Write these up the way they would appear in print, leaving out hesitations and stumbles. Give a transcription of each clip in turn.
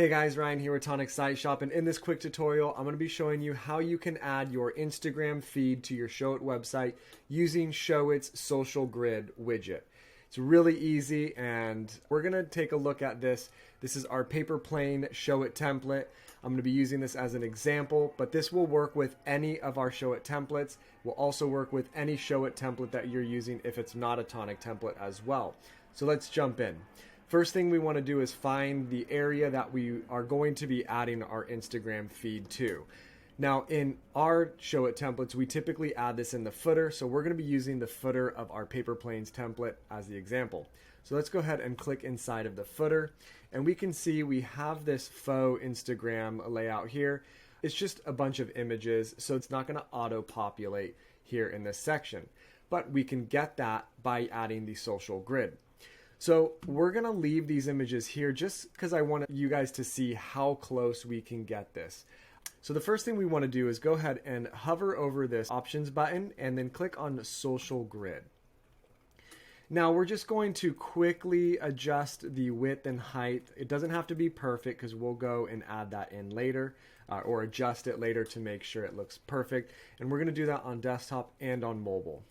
Hey guys, Ryan here with Tonic Site Shop, and in this quick tutorial I'm going to be showing you how you can add your Instagram feed to your Showit website using Showit's social grid widget. It's really easy, and we're going to take a look at this. This is our paper plane Showit template. I'm going to be using this as an example, but this will work with any of our Showit templates. It will also work with any Showit template that you're using if it's not a Tonic template as well. So let's jump in. First thing we want to do is find the area that we are going to be adding our Instagram feed to. Now in our Showit templates, we typically add this in the footer, so we're going to be using the footer of our paper planes template as the example. So let's go ahead and click inside of the footer, and we can see we have this faux Instagram layout here. It's just a bunch of images, so it's not going to auto-populate here in this section, but we can get that by adding the social grid. So we're going to leave these images here just because I want you guys to see how close we can get this. So the first thing we want to do is go ahead and hover over this options button and then click on social grid. Now we're just going to quickly adjust the width and height. It doesn't have to be perfect because we'll go and add that in later or adjust it later to make sure it looks perfect. And we're going to do that on desktop and on mobile.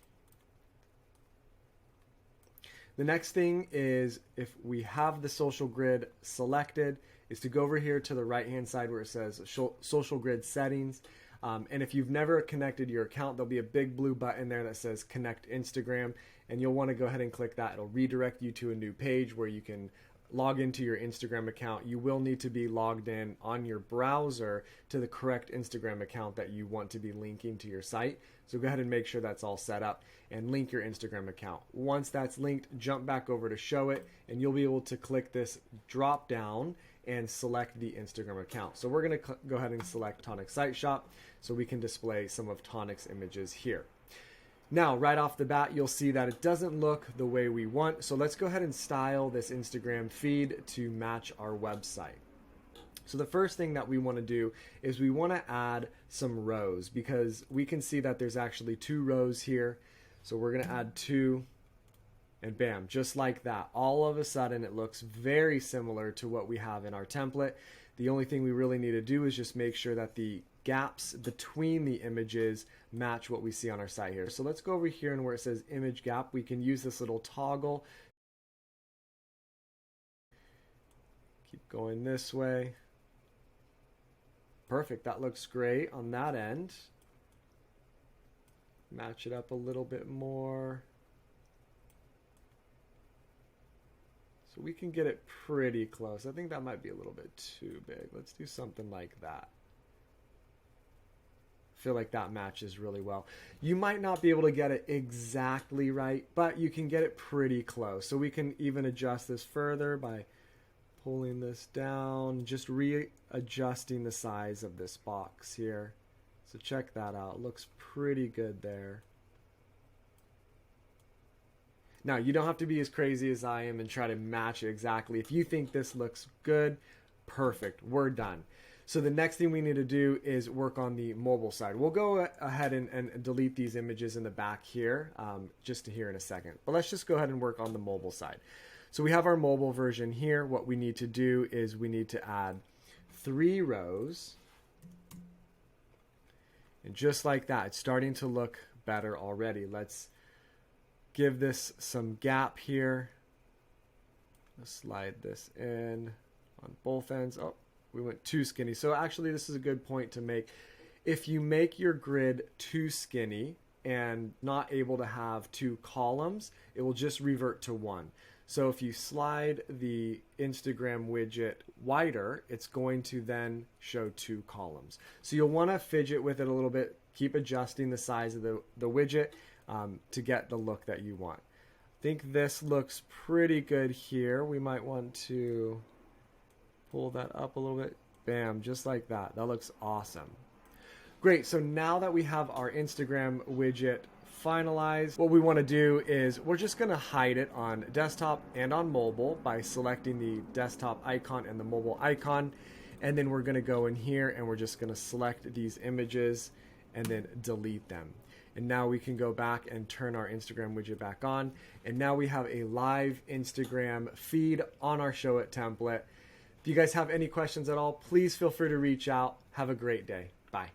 The next thing is, if we have the social grid selected, is to go over here to the right hand side where it says social grid settings. And if you've never connected your account, there'll be a big blue button there that says connect Instagram, and you'll want to go ahead and click that. It'll redirect you to a new page where you can log into your Instagram account. You will need to be logged in on your browser to the correct Instagram account that you want to be linking to your site. So go ahead and make sure that's all set up and link your Instagram account. Once that's linked, jump back over to Showit, and you'll be able to click this drop down and select the Instagram account. So we're going to go ahead and select Tonic Site Shop so we can display some of Tonic's images here. Now, right off the bat, you'll see that it doesn't look the way we want. So let's go ahead and style this Instagram feed to match our website. So the first thing that we want to do is we want to add some rows, because we can see that there's actually 2 rows here. So we're going to add 2, and bam, just like that. All of a sudden, it looks very similar to what we have in our template. The only thing we really need to do is just make sure that the gaps between the images match what we see on our site here. So let's go over here, and where it says image gap, we can use this little toggle. Keep going this way. Perfect, that looks great on that end. Match it up a little bit more. So we can get it pretty close. I think that might be a little bit too big. Let's do something like that. I feel like that matches really well. You might not be able to get it exactly right, but you can get it pretty close. So we can even adjust this further by pulling this down, just readjusting the size of this box here. So check that out. It looks pretty good there. Now, you don't have to be as crazy as I am and try to match it exactly. If you think this looks good, perfect. We're done. So the next thing we need to do is work on the mobile side. We'll go ahead and delete these images in the back here, just here in a second. But let's just go ahead and work on the mobile side. So we have our mobile version here. What we need to do is we need to add 3 rows. And just like that, it's starting to look better already. Let's give this some gap here. Let's slide this in on both ends. Oh, we went too skinny. So actually, this is a good point to make. If you make your grid too skinny and not able to have 2 columns, it will just revert to 1. So if you slide the Instagram widget wider, it's going to then show 2 columns. So you'll want to fidget with it a little bit, keep adjusting the size of the widget to get the look that you want. I think this looks pretty good here. We might want to pull that up a little bit. Bam, just like that. That looks awesome. Great, so now that we have our Instagram widget finalized, what we want to do is we're just going to hide it on desktop and on mobile by selecting the desktop icon and the mobile icon, and then we're going to go in here and we're just going to select these images and then delete them. And now we can go back and turn our Instagram widget back on, and now we have a live Instagram feed on our Showit template. If you guys have any questions at all, please feel free to reach out. Have a great day. Bye.